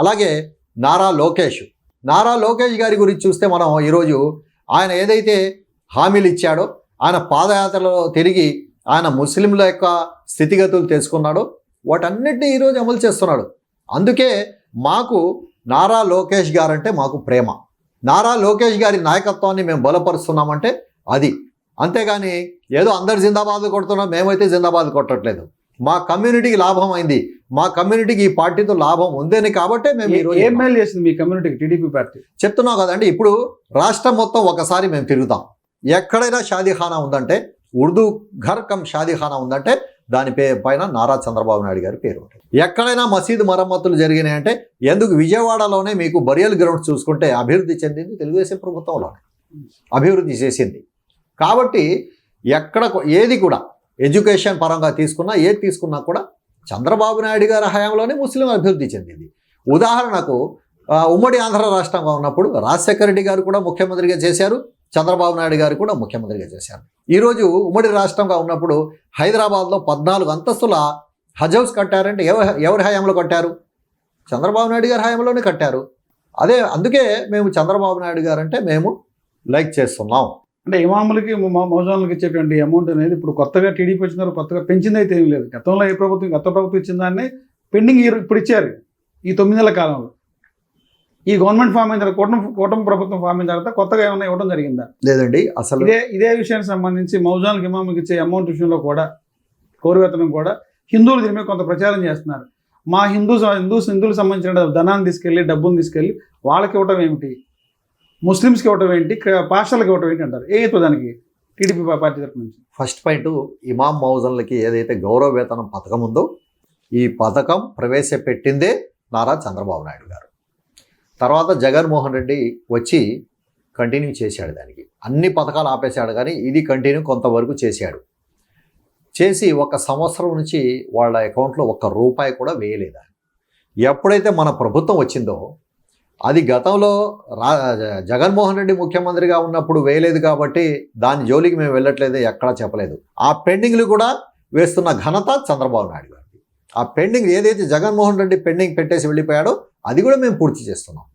అలాగే నారా లోకేష్ గారి గురించి చూస్తే మనం ఈరోజు ఆయన ఏదైతే హామీలు ఇచ్చాడో, ఆయన పాదయాత్రలో తిరిగి ఆయన ముస్లింల యొక్క స్థితిగతులు తెలుసుకున్నాడో వాటన్నిటిని ఈరోజు అమలు చేస్తున్నాడు. అందుకే మాకు నారా లోకేష్ గారంటే మాకు ప్రేమ. నారా లోకేష్ గారి నాయకత్వాన్ని మేము బలపరుస్తున్నామంటే అది. అంతేగాని ఏదో అందరు జిందాబాద్ కొడుతున్నాం, మేమైతే జిందాబాద్ కొట్టట్లేదు. మా కమ్యూనిటీకి లాభం అయింది, మా కమ్యూనిటీకి ఈ పార్టీతో లాభం ఉందని కాబట్టే మేము ఈరోజు ఏం మేలు చేసింది మీ కమ్యూనిటీకి టీడీపీ పార్టీ? చెప్తున్నాం కదండి. ఇప్పుడు రాష్ట్రం మొత్తం ఒకసారి మేము తిరుగుతాం. ఎక్కడైనా షాదీఖానా ఉందంటే, ఉర్దూ ఘర్ కమ్ షాదీఖానా ఉందంటే దాని పైన నారా చంద్రబాబు నాయుడు గారి పేరు ఉంటుంది. ఎక్కడైనా మసీదు మరమ్మతులు జరిగినాయి అంటే ఎందుకు విజయవాడలోనే మీకు బరియల్ గ్రౌండ్స్ చూసుకుంటే అభివృద్ధి చెందింది తెలుగుదేశం ప్రభుత్వంలోనే అభివృద్ధి చేసింది. కాబట్టి ఎక్కడ ఏది కూడా ఎడ్యుకేషన్ పరంగా తీసుకున్నా, ఏది తీసుకున్నా కూడా చంద్రబాబు నాయుడు గారి హయాంలోనే ముస్లిం అభివృద్ధి చెందింది. ఉదాహరణకు ఉమ్మడి ఆంధ్ర రాష్ట్రంగా ఉన్నప్పుడు రాజశేఖర రెడ్డి గారు కూడా ముఖ్యమంత్రిగా చేశారు, చంద్రబాబు నాయుడు గారు కూడా ముఖ్యమంత్రిగా చేశారు. ఈరోజు ఉమ్మడి రాష్ట్రంగా ఉన్నప్పుడు హైదరాబాద్లో 14 అంతస్తుల హజ్ హౌస్ కట్టారంటే ఎవరి హయాంలో కట్టారు? చంద్రబాబు నాయుడు గారి హయాంలోనే కట్టారు. అందుకే మేము చంద్రబాబు నాయుడు గారు అంటే మేము లైక్ చేస్తున్నాం. అంటే ఇమాములకి మౌజానులకి ఇచ్చేటువంటి అమౌంట్ అనేది ఇప్పుడు కొత్తగా టీడీపీ వచ్చినారు, కొత్తగా పెంచింది అయితే ఏం లేదు. గతంలో గత ప్రభుత్వం ఇచ్చిన దాన్ని పెండింగ్ ఇప్పుడు ఇచ్చారు ఈ 9 నెలల కాలంలో. ఈ గవర్నమెంట్ ఫామ్ అయిన తర్వాత, కూటమి ప్రభుత్వం ఫామ్ అయిన తర్వాత కొత్తగా ఏమైనా ఇవ్వడం జరిగిందా? లేదండి. అసలు ఇదే విషయానికి సంబంధించి మౌజాన్కి ఇమాములకి ఇచ్చే అమౌంట్ విషయంలో కూడా, గౌరవేతనం కూడా హిందువులు దీని మీద కొంత ప్రచారం చేస్తున్నారు. మా హిందువులకు సంబంధించిన ధనాన్ని తీసుకెళ్ళి, డబ్బును తీసుకెళ్ళి వాళ్ళకి ఇవ్వటం ఏమిటి, ముస్లిమ్స్కి ఇవ్వటం ఏంటి, పాస్టర్లకు ఇవ్వటం ఏంటి అంటారు. ఏ దానికి టీడీపీ పార్టీ తరఫు నుంచి? ఫస్ట్ పాయింట్, ఇమాం మౌజన్లకి ఏదైతే గౌరవ వేతనం పథకం ఉందో ఈ పథకం ప్రవేశపెట్టిందే నారా చంద్రబాబు నాయుడు గారు. తర్వాత జగన్మోహన్ రెడ్డి వచ్చి కంటిన్యూ చేశాడు. దానికి అన్ని పథకాలు ఆపేశాడు, కానీ ఇది కంటిన్యూ కొంతవరకు చేశాడు. చేసి 1 సంవత్సరం నుంచి వాళ్ళ అకౌంట్లో 1 రూపాయి కూడా వేయలేదు. ఎప్పుడైతే మన ప్రభుత్వం వచ్చిందో అది గతంలో జగన్మోహన్ రెడ్డి ముఖ్యమంత్రిగా ఉన్నప్పుడు వేయలేదు కాబట్టి దాని జోలికి మేము వెళ్ళట్లేదు, ఎక్కడా చెప్పలేదు. ఆ పెండింగ్లు కూడా వేస్తున్న ఘనత చంద్రబాబు నాయుడు గారికి. ఆ పెండింగ్ ఏదైతే జగన్మోహన్ రెడ్డి పెండింగ్ పెట్టేసి వెళ్ళిపోయాడో అది కూడా మేము పూర్తి చేస్తున్నాం.